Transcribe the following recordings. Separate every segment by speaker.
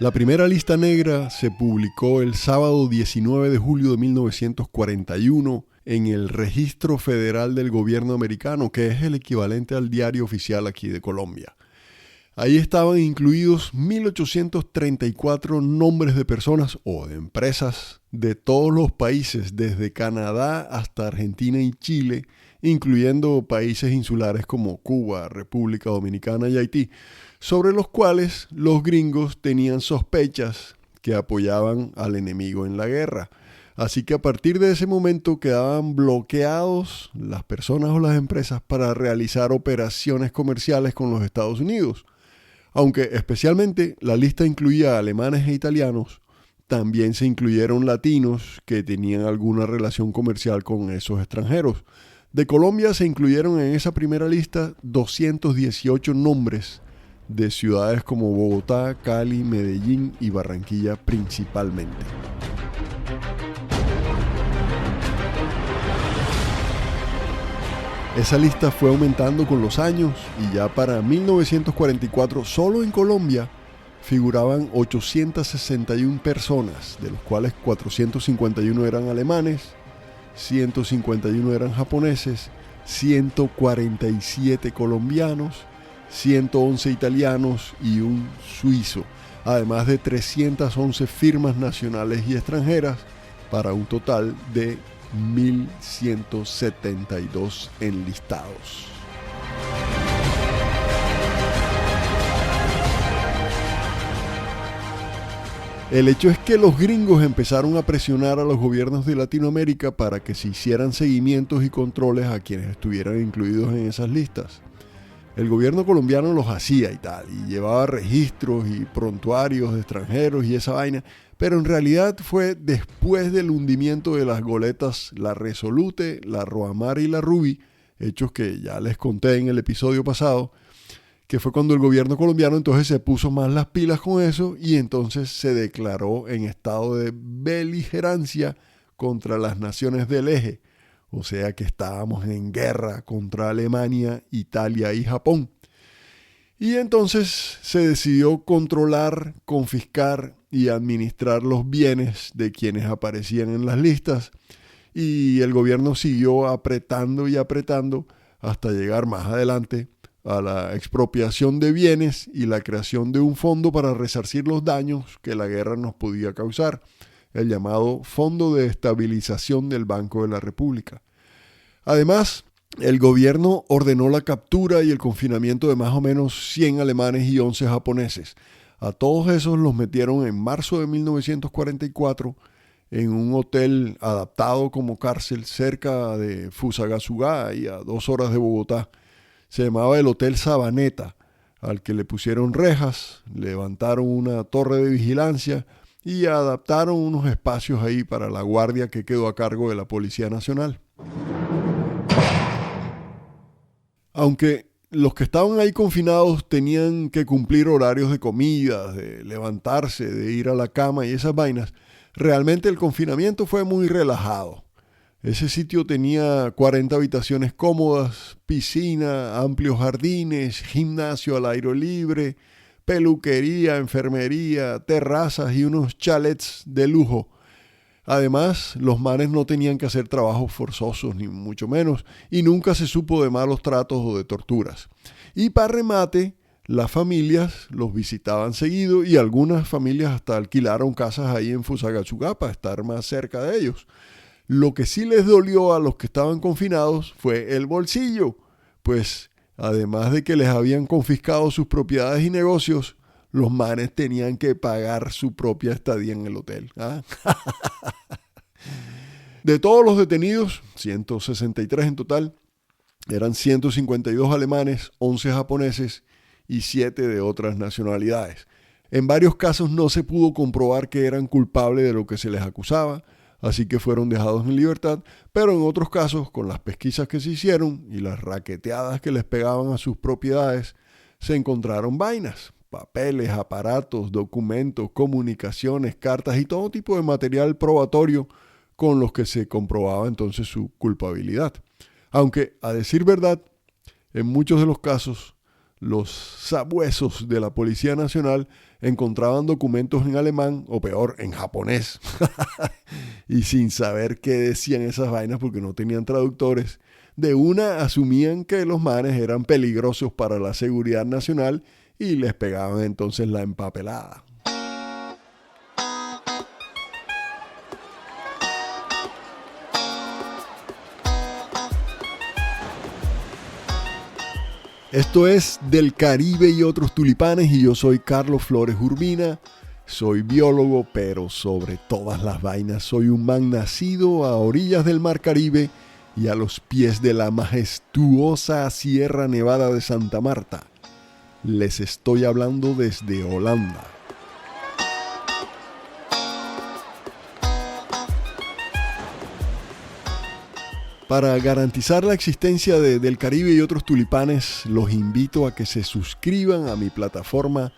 Speaker 1: La primera lista negra se publicó el sábado 19 de julio de 1941 en el Registro Federal del Gobierno Americano, que es el equivalente al diario oficial aquí de Colombia. Ahí estaban incluidos 1.834 nombres de personas o de empresas de todos los países, desde Canadá hasta Argentina y Chile, incluyendo países insulares como Cuba, República Dominicana y Haití, sobre los cuales los gringos tenían sospechas que apoyaban al enemigo en la guerra. Así que a partir de ese momento quedaban bloqueados las personas o las empresas para realizar operaciones comerciales con los Estados Unidos. Aunque especialmente la lista incluía alemanes e italianos, también se incluyeron latinos que tenían alguna relación comercial con esos extranjeros. De Colombia se incluyeron en esa primera lista 218 nombres de ciudades como Bogotá, Cali, Medellín y Barranquilla principalmente. Esa lista fue aumentando con los años y ya para 1944 solo en Colombia figuraban 861 personas, de los cuales 451 eran alemanes, 151 eran japoneses, 147 colombianos, 111 italianos y un suizo, además de 311 firmas nacionales y extranjeras, para un total de 1.172 enlistados. El hecho es que los gringos empezaron a presionar a los gobiernos de Latinoamérica para que se hicieran seguimientos y controles a quienes estuvieran incluidos en esas listas. El gobierno colombiano los hacía y tal, y llevaba registros y prontuarios de extranjeros y esa vaina, pero en realidad fue después del hundimiento de las goletas La Resolute, La Roamar y La Ruby, hechos que ya les conté en el episodio pasado, que fue cuando el gobierno colombiano entonces se puso más las pilas con eso y entonces se declaró en estado de beligerancia contra las naciones del eje. O sea que estábamos en guerra contra Alemania, Italia y Japón. Y entonces se decidió controlar, confiscar y administrar los bienes de quienes aparecían en las listas. Y el gobierno siguió apretando y apretando hasta llegar más adelante a la expropiación de bienes y la creación de un fondo para resarcir los daños que la guerra nos podía causar, el llamado Fondo de Estabilización del Banco de la República. Además, el gobierno ordenó la captura y el confinamiento de más o menos 100 alemanes y 11 japoneses. A todos esos los metieron en marzo de 1944 en un hotel adaptado como cárcel cerca de Fusagasugá y a 2 horas de Bogotá. Se llamaba el Hotel Sabaneta, al que le pusieron rejas, levantaron una torre de vigilancia y adaptaron unos espacios ahí para la guardia que quedó a cargo de la Policía Nacional. Aunque los que estaban ahí confinados tenían que cumplir horarios de comida, de levantarse, de ir a la cama y esas vainas, realmente el confinamiento fue muy relajado. Ese sitio tenía 40 habitaciones cómodas, piscina, amplios jardines, gimnasio al aire libre, peluquería, enfermería, terrazas y unos chalets de lujo. Además, los manes no tenían que hacer trabajos forzosos, ni mucho menos, y nunca se supo de malos tratos o de torturas. Y para remate, las familias los visitaban seguido y algunas familias hasta alquilaron casas ahí en Fusagasugá para estar más cerca de ellos. Lo que sí les dolió a los que estaban confinados fue el bolsillo, pues además de que les habían confiscado sus propiedades y negocios, los manes tenían que pagar su propia estadía en el hotel. De todos los detenidos, 163 en total, eran 152 alemanes, 11 japoneses y 7 de otras nacionalidades. En varios casos no se pudo comprobar que eran culpables de lo que se les acusaba, así que fueron dejados en libertad, pero en otros casos, con las pesquisas que se hicieron y las raqueteadas que les pegaban a sus propiedades, se encontraron vainas, papeles, aparatos, documentos, comunicaciones, cartas y todo tipo de material probatorio con los que se comprobaba entonces su culpabilidad. Aunque, a decir verdad, en muchos de los casos, los sabuesos de la Policía Nacional encontraban documentos en alemán o peor, en japonés. Y sin saber qué decían esas vainas porque no tenían traductores, de una asumían que los manes eran peligrosos para la seguridad nacional y les pegaban entonces la empapelada. Esto es Del Caribe y otros tulipanes y yo soy Carlos Flores Urbina. Soy biólogo, pero sobre todas las vainas soy un man nacido a orillas del Mar Caribe y a los pies de la majestuosa Sierra Nevada de Santa Marta. Les estoy hablando desde Holanda. Para garantizar la existencia del Caribe y otros tulipanes, los invito a que se suscriban a mi plataforma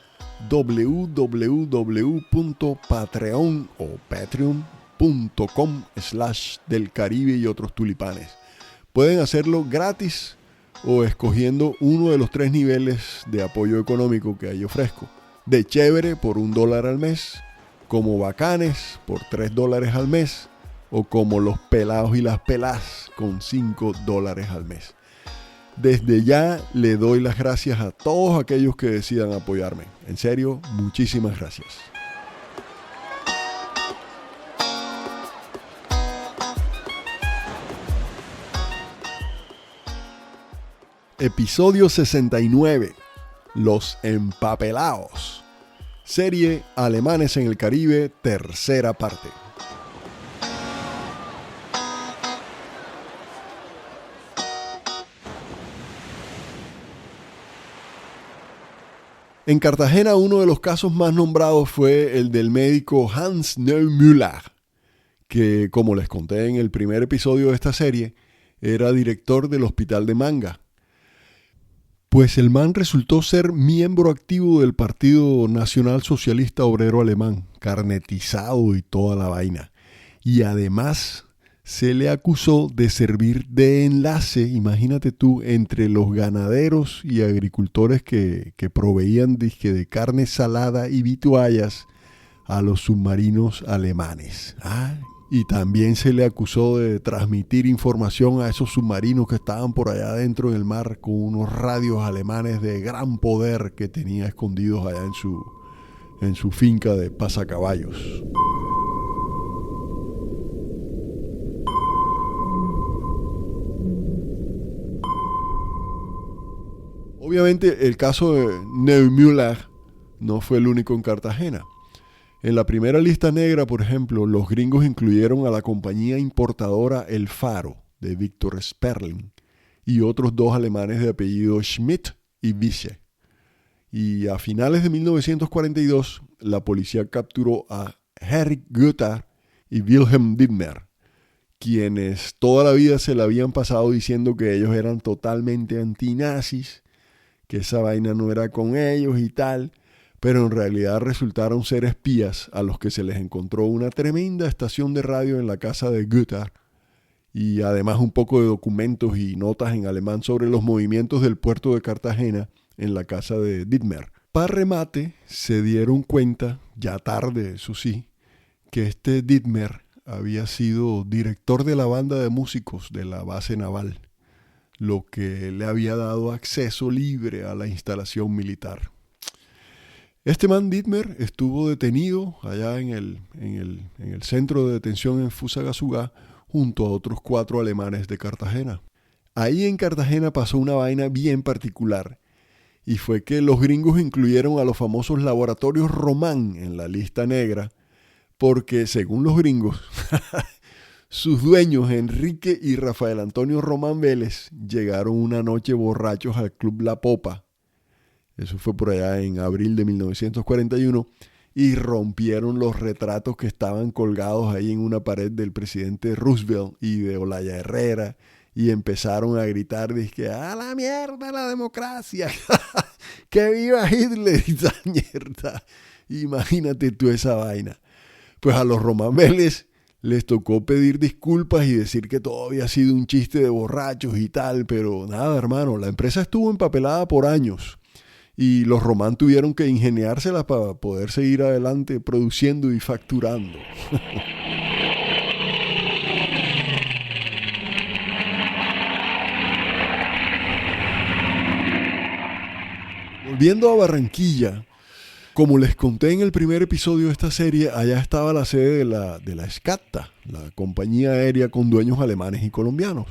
Speaker 1: www.patreon o patreon.com/del Caribe y otros tulipanes. Pueden hacerlo gratis o escogiendo uno de los 3 niveles de apoyo económico que ahí ofrezco. De chévere por $1 al mes, como bacanes por $3 al mes, o como los pelados y las pelás con $5 al mes. Desde ya le doy las gracias a todos aquellos que decidan apoyarme. En serio, muchísimas gracias. Episodio 69. Los empapelados. Serie Alemanes en el Caribe, tercera parte. En Cartagena, uno de los casos más nombrados fue el del médico Hans Neumüller, que, como les conté en el primer episodio de esta serie, era director del hospital de Manga. Pues el man resultó ser miembro activo del Partido Nacional Socialista Obrero Alemán, carnetizado y toda la vaina. Y además se le acusó de servir de enlace, imagínate tú, entre los ganaderos y agricultores que proveían de carne salada y vituallas a los submarinos alemanes. Y también se le acusó de transmitir información a esos submarinos que estaban por allá adentro en el mar con unos radios alemanes de gran poder que tenía escondidos allá en su finca de pasacaballos. Obviamente el caso de Neumüller no fue el único en Cartagena. En la primera lista negra, por ejemplo, los gringos incluyeron a la compañía importadora El Faro, de Victor Sperling, y otros 2 alemanes de apellido Schmidt y Wiese. Y a finales de 1942, la policía capturó a Erich Günther y Wilhelm Dittmer, quienes toda la vida se la habían pasado diciendo que ellos eran totalmente antinazis, que esa vaina no era con ellos y tal, pero en realidad resultaron ser espías a los que se les encontró una tremenda estación de radio en la casa de Günther y además un poco de documentos y notas en alemán sobre los movimientos del puerto de Cartagena en la casa de Dittmer. Para remate, se dieron cuenta, ya tarde eso sí, que este Dittmer había sido director de la banda de músicos de la base naval, lo que le había dado acceso libre a la instalación militar. Este man Dittmer estuvo detenido allá en el centro de detención en Fusagasugá junto a otros 4 alemanes de Cartagena. Ahí en Cartagena pasó una vaina bien particular y fue que los gringos incluyeron a los famosos laboratorios Román en la lista negra porque, según los gringos, sus dueños Enrique y Rafael Antonio Román Vélez llegaron una noche borrachos al Club La Popa. Eso fue por allá en abril de 1941 y rompieron los retratos que estaban colgados ahí en una pared del presidente Roosevelt y de Olaya Herrera y empezaron a gritar, dizque, ¡a la mierda la democracia! ¡Que viva Hitler! Y esa mierda. Imagínate tú esa vaina. Pues a los Román Vélez les tocó pedir disculpas y decir que todo había sido un chiste de borrachos y tal, pero nada, hermano, la empresa estuvo empapelada por años. y los Román tuvieron que ingeniárselas para poder seguir adelante produciendo y facturando. Volviendo a Barranquilla, como les conté en el primer episodio de esta serie, allá estaba la sede de la SCATA, la compañía aérea con dueños alemanes y colombianos.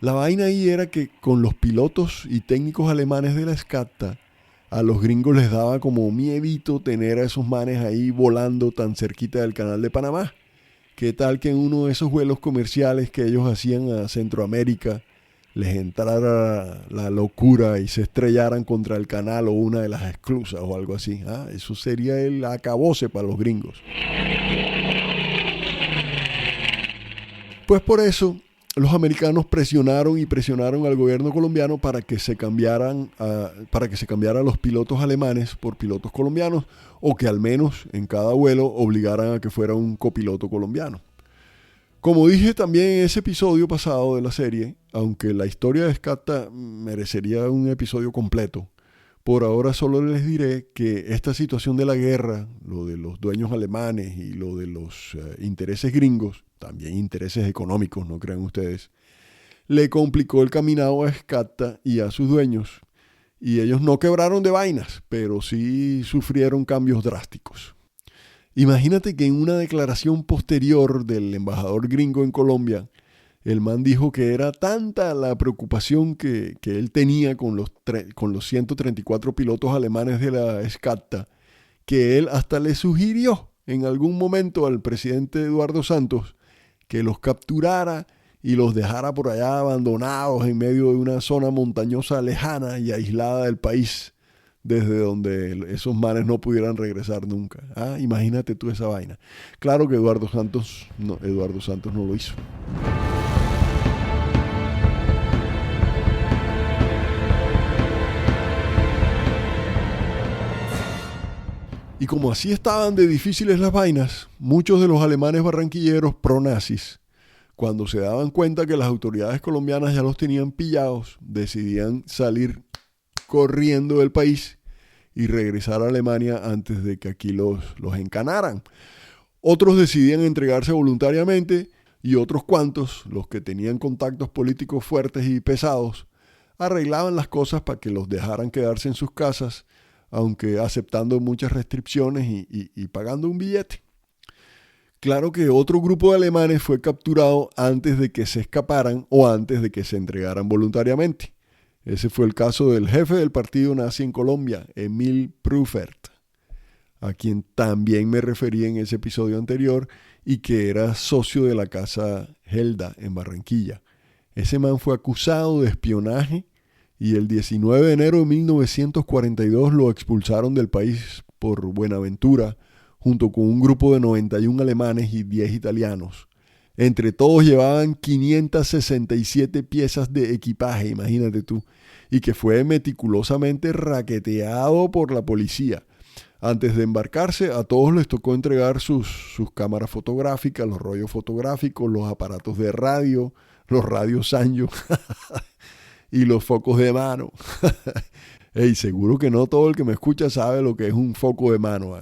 Speaker 1: La vaina ahí era que con los pilotos y técnicos alemanes de la SCATA, a los gringos les daba como miedito tener a esos manes ahí volando tan cerquita del Canal de Panamá. ¿Qué tal que en uno de esos vuelos comerciales que ellos hacían a Centroamérica les entrara la locura y se estrellaran contra el canal o una de las esclusas o algo así? Eso sería el acabose para los gringos. Pues por eso los americanos presionaron al gobierno colombiano para que se cambiaran los pilotos alemanes por pilotos colombianos, o que al menos en cada vuelo obligaran a que fuera un copiloto colombiano. Como dije también en ese episodio pasado de la serie, aunque la historia de SCATA merecería un episodio completo, por ahora solo les diré que esta situación de la guerra, lo de los dueños alemanes y lo de los intereses gringos, también intereses económicos, no crean ustedes, le complicó el caminado a SCATA y a sus dueños. Y ellos no quebraron de vainas, pero sí sufrieron cambios drásticos. Imagínate que en una declaración posterior del embajador gringo en Colombia, el man dijo que era tanta la preocupación que él tenía con los 134 pilotos alemanes de la SCATA, que él hasta le sugirió en algún momento al presidente Eduardo Santos que los capturara y los dejara por allá abandonados en medio de una zona montañosa lejana y aislada del país, desde donde esos manes no pudieran regresar nunca. Imagínate tú esa vaina. Claro que Eduardo Santos no lo hizo. Y como así estaban de difíciles las vainas, muchos de los alemanes barranquilleros pro-nazis, cuando se daban cuenta que las autoridades colombianas ya los tenían pillados, decidían salir corriendo del país y regresar a Alemania antes de que aquí los encanaran. Otros decidían entregarse voluntariamente y otros cuantos, los que tenían contactos políticos fuertes y pesados, arreglaban las cosas para que los dejaran quedarse en sus casas, aunque aceptando muchas restricciones y pagando un billete. Claro que otro grupo de alemanes fue capturado antes de que se escaparan o antes de que se entregaran voluntariamente. Ese fue el caso del jefe del partido nazi en Colombia, Emil Prüfert, a quien también me referí en ese episodio anterior y que era socio de la casa Helda en Barranquilla. Ese man fue acusado de espionaje y el 19 de enero de 1942 lo expulsaron del país por Buenaventura, junto con un grupo de 91 alemanes y 10 italianos. Entre todos llevaban 567 piezas de equipaje, imagínate tú, y que fue meticulosamente raqueteado por la policía. Antes de embarcarse, a todos les tocó entregar sus cámaras fotográficas, los rollos fotográficos, los aparatos de radio, los radios Sanyo y los focos de mano. Hey, seguro que no todo el que me escucha sabe lo que es un foco de mano.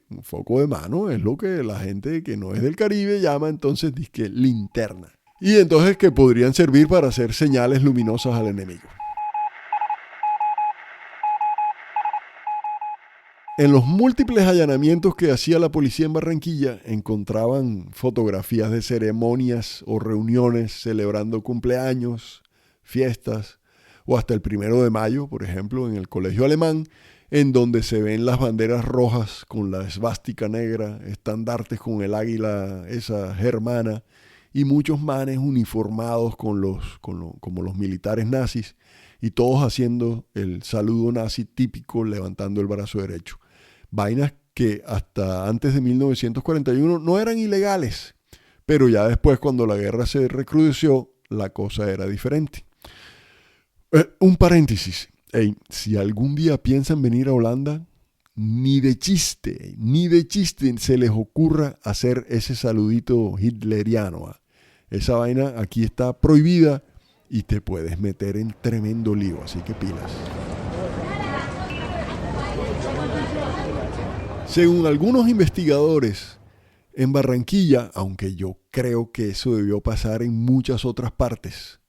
Speaker 1: Un foco de mano es lo que la gente que no es del Caribe llama entonces disque linterna. Y entonces que podrían servir para hacer señales luminosas al enemigo. En los múltiples allanamientos que hacía la policía en Barranquilla, encontraban fotografías de ceremonias o reuniones celebrando cumpleaños, fiestas, o hasta el 1 de mayo, por ejemplo, en el colegio alemán, en donde se ven las banderas rojas con la esvástica negra, estandartes con el águila esa germana, y muchos manes uniformados como los militares nazis, y todos haciendo el saludo nazi típico, levantando el brazo derecho. Vainas que hasta antes de 1941 no eran ilegales, pero ya después, cuando la guerra se recrudeció, la cosa era diferente. Un paréntesis. Si algún día piensan venir a Holanda, ni de chiste se les ocurra hacer ese saludito hitleriano. Esa vaina aquí está prohibida y te puedes meter en tremendo lío, así que pilas. Según algunos investigadores, en Barranquilla, aunque yo creo que eso debió pasar en muchas otras partes,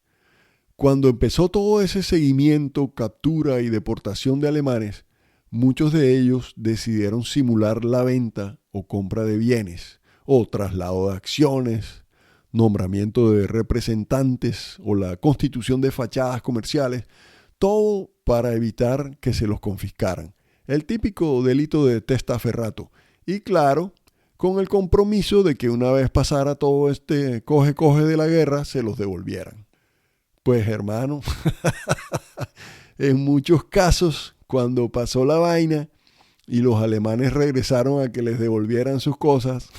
Speaker 1: cuando empezó todo ese seguimiento, captura y deportación de alemanes, muchos de ellos decidieron simular la venta o compra de bienes, o traslado de acciones, nombramiento de representantes o la constitución de fachadas comerciales, todo para evitar que se los confiscaran. El típico delito de testaferrato. Y claro, con el compromiso de que una vez pasara todo este coge-coge de la guerra, se los devolvieran. Pues hermano, en muchos casos, cuando pasó la vaina y los alemanes regresaron a que les devolvieran sus cosas,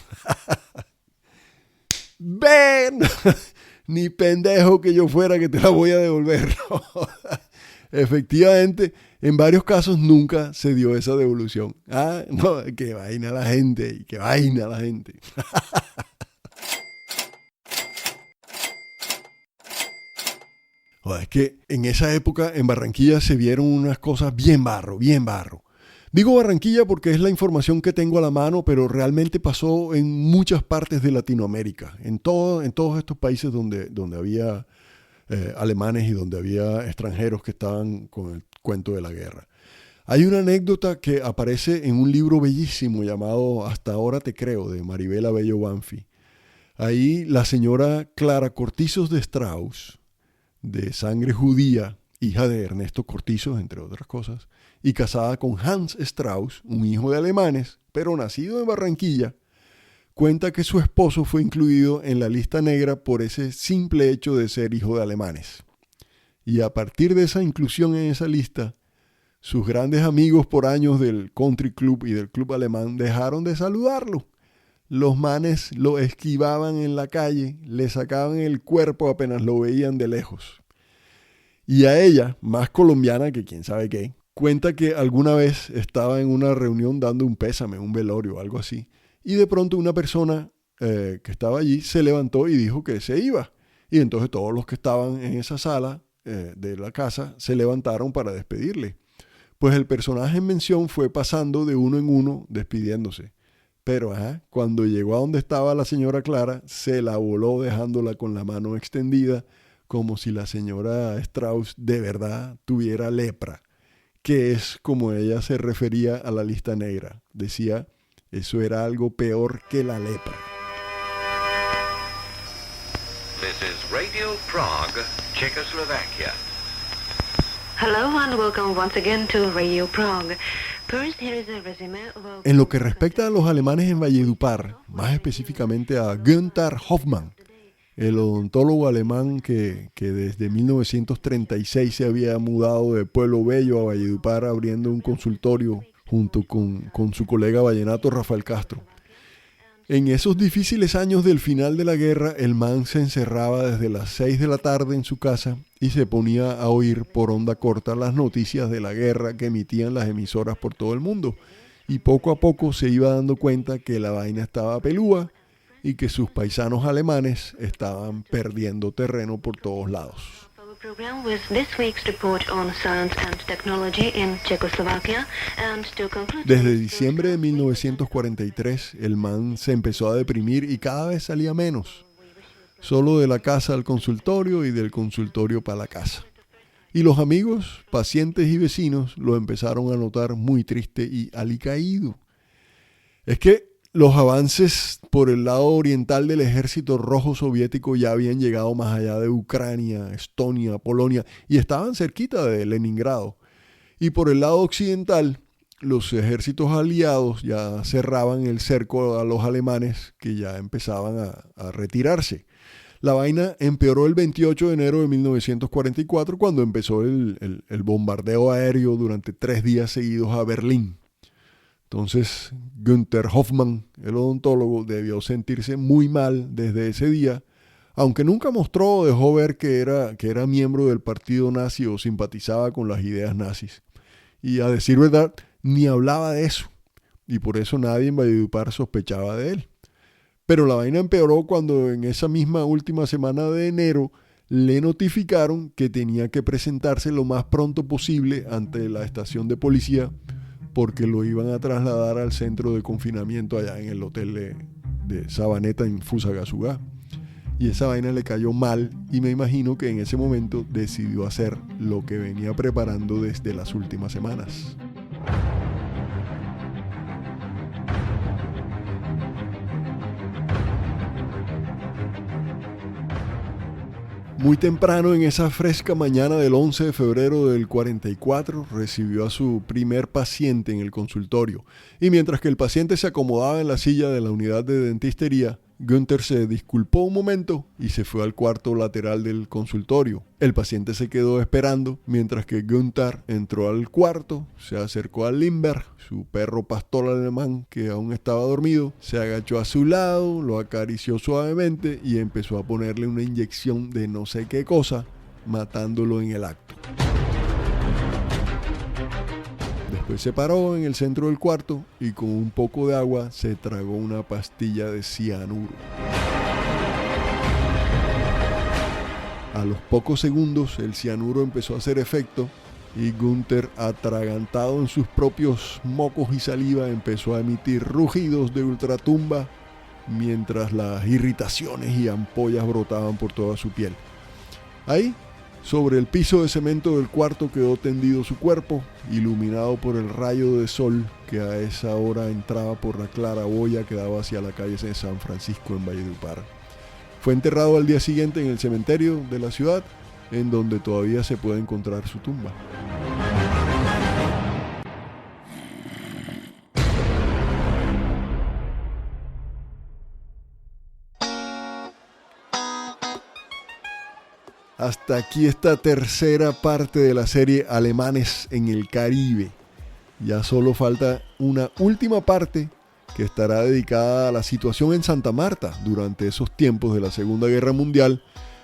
Speaker 1: ven, ni pendejo que yo fuera que te la voy a devolver. Efectivamente, en varios casos nunca se dio esa devolución. Ah, no, qué vaina la gente, qué vaina la gente. Es que en esa época en Barranquilla se vieron unas cosas bien barro, bien barro. Digo Barranquilla porque es la información que tengo a la mano, pero realmente pasó en muchas partes de Latinoamérica, en todos estos países donde había alemanes y donde había extranjeros que estaban con el cuento de la guerra. Hay una anécdota que aparece en un libro bellísimo llamado Hasta ahora te creo, de Maribel Abello Banfi. Ahí la señora Clara Cortizos de Strauss, de sangre judía, hija de Ernesto Cortizos, entre otras cosas, y casada con Hans Strauss, un hijo de alemanes, pero nacido en Barranquilla, cuenta que su esposo fue incluido en la lista negra por ese simple hecho de ser hijo de alemanes. Y a partir de esa inclusión en esa lista, sus grandes amigos por años del country club y del club alemán dejaron de saludarlo. Los manes lo esquivaban en la calle, le sacaban el cuerpo apenas lo veían de lejos. Y a ella, más colombiana que quién sabe qué, cuenta que alguna vez estaba en una reunión dando un pésame, un velorio, algo así. Y de pronto una persona que estaba allí se levantó y dijo que se iba. Y entonces todos los que estaban en esa sala de la casa se levantaron para despedirle. Pues el personaje en mención fue pasando de uno en uno despidiéndose. Pero cuando llegó a donde estaba la señora Clara, se la voló dejándola con la mano extendida, como si la señora Strauss de verdad tuviera lepra, que es como ella se refería a la lista negra. Decía, eso era algo peor que la lepra.
Speaker 2: This is Radio Prague, Czechoslovakia.
Speaker 3: Hello and welcome once again to Radio Prague. First, here is a resume of...
Speaker 1: En lo que respecta a los alemanes en Valledupar, más específicamente a Günther Hoffmann, el odontólogo alemán que desde 1936 se había mudado de Pueblo Bello a Valledupar abriendo un consultorio junto con su colega vallenato Rafael Castro. En esos difíciles años del final de la guerra, el man se encerraba desde las 6 de la tarde en su casa y se ponía a oír por onda corta las noticias de la guerra que emitían las emisoras por todo el mundo. Y poco a poco se iba dando cuenta que la vaina estaba pelúa y que sus paisanos alemanes estaban perdiendo terreno por todos lados. Desde diciembre de 1943, el man se empezó a deprimir y cada vez salía menos. Solo de la casa al consultorio y del consultorio para la casa. Y los amigos, pacientes y vecinos lo empezaron a notar muy triste y alicaído. Es que los avances por el lado oriental del ejército rojo soviético ya habían llegado más allá de Ucrania, Estonia, Polonia y estaban cerquita de Leningrado. Y por el lado occidental, los ejércitos aliados ya cerraban el cerco a los alemanes que ya empezaban a retirarse. La vaina empeoró el 28 de enero de 1944 cuando empezó el bombardeo aéreo durante 3 días seguidos a Berlín. Entonces, Günther Hoffmann, el odontólogo, debió sentirse muy mal desde ese día, aunque nunca mostró o dejó ver que era miembro del partido nazi o simpatizaba con las ideas nazis. Y a decir verdad, ni hablaba de eso, y por eso nadie en Valledupar sospechaba de él. Pero la vaina empeoró cuando en esa misma última semana de enero le notificaron que tenía que presentarse lo más pronto posible ante la estación de policía porque lo iban a trasladar al centro de confinamiento allá en el hotel de Sabaneta en Fusagasugá. Y esa vaina le cayó mal y me imagino que en ese momento decidió hacer lo que venía preparando desde las últimas semanas. Muy temprano en esa fresca mañana del 11 de febrero del 44 recibió a su primer paciente en el consultorio y mientras que el paciente se acomodaba en la silla de la unidad de dentistería, Günther se disculpó un momento y se fue al cuarto lateral del consultorio. El paciente se quedó esperando mientras que Günther entró al cuarto, se acercó a Lindbergh, su perro pastor alemán que aún estaba dormido, se agachó a su lado, lo acarició suavemente y empezó a ponerle una inyección de no sé qué cosa, matándolo en el acto. Después se paró en el centro del cuarto y con un poco de agua se tragó una pastilla de cianuro. A los pocos segundos el cianuro empezó a hacer efecto y Günther, atragantado en sus propios mocos y saliva, empezó a emitir rugidos de ultratumba mientras las irritaciones y ampollas brotaban por toda su piel. Ahí, sobre el piso de cemento del cuarto quedó tendido su cuerpo, iluminado por el rayo de sol que a esa hora entraba por la claraboya que daba hacia la calle de San Francisco en Valledupar. Fue enterrado al día siguiente en el cementerio de la ciudad, en donde todavía se puede encontrar su tumba. Hasta aquí esta tercera parte de la serie Alemanes en el Caribe. Ya solo falta una última parte que estará dedicada a la situación en Santa Marta durante esos tiempos de la Segunda Guerra Mundial,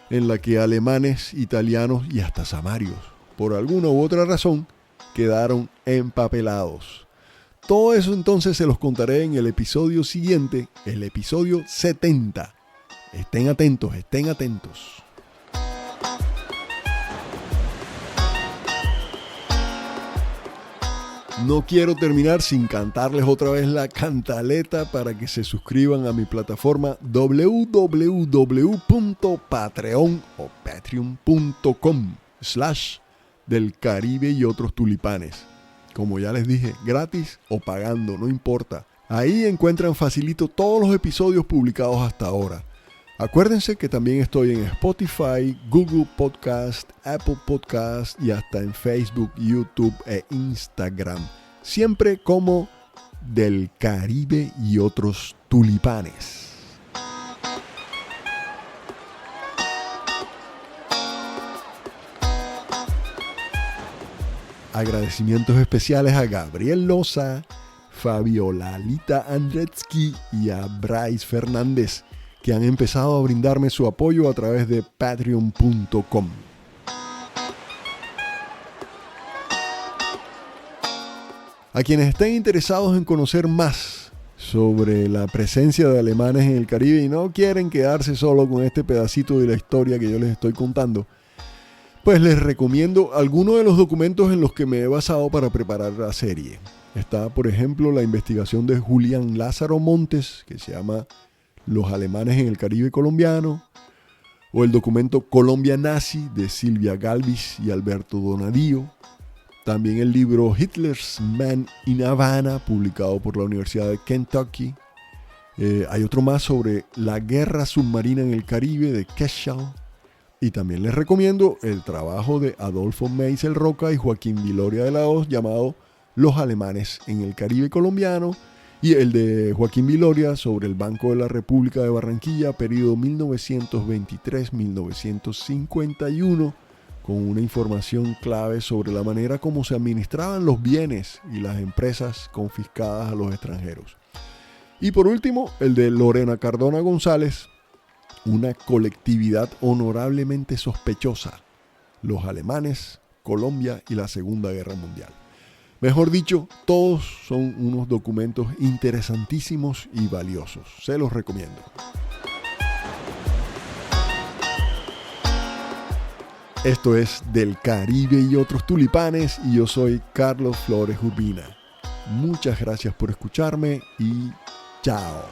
Speaker 1: en la que alemanes, italianos y hasta samarios, por alguna u otra razón, quedaron empapelados. Todo eso entonces se los contaré en el episodio siguiente, el episodio 70. Estén atentos, estén atentos. No quiero terminar sin cantarles otra vez la cantaleta para que se suscriban a mi plataforma www.patreon.com/del Caribe y otros tulipanes. Como ya les dije, gratis o pagando, no importa. Ahí encuentran facilito todos los episodios publicados hasta ahora. Acuérdense que también estoy en Spotify, Google Podcast, Apple Podcast y hasta en Facebook, YouTube e Instagram. Siempre como Del Caribe y otros tulipanes. Agradecimientos especiales a Gabriel Loza, Fabiola Lita Andretsky y a Bryce Fernández, que han empezado a brindarme su apoyo a través de patreon.com. A quienes estén interesados en conocer más sobre la presencia de alemanes en el Caribe y no quieren quedarse solo con este pedacito de la historia que yo les estoy contando, pues les recomiendo algunos de los documentos en los que me he basado para preparar la serie. Está, por ejemplo, la investigación de Julián Lázaro Montes, que se llama Los alemanes en el Caribe colombiano, o el documento Colombia Nazi de Silvia Galvis y Alberto Donadío. También el libro Hitler's Man in Havana, publicado por la Universidad de Kentucky. Hay otro más sobre la guerra submarina en el Caribe de Keschel. Y también les recomiendo el trabajo de Adolfo Meisel Roca y Joaquín Viloria de la Hoz llamado Los alemanes en el Caribe colombiano, y el de Joaquín Viloria sobre el Banco de la República de Barranquilla, periodo 1923-1951, con una información clave sobre la manera como se administraban los bienes y las empresas confiscadas a los extranjeros. Y por último, el de Lorena Cardona González, Una colectividad honorablemente sospechosa, los alemanes, Colombia y la Segunda Guerra Mundial. Mejor dicho, todos son unos documentos interesantísimos y valiosos. Se los recomiendo. Esto es Del Caribe y otros tulipanes y yo soy Carlos Flores Urbina. Muchas gracias por escucharme y chao.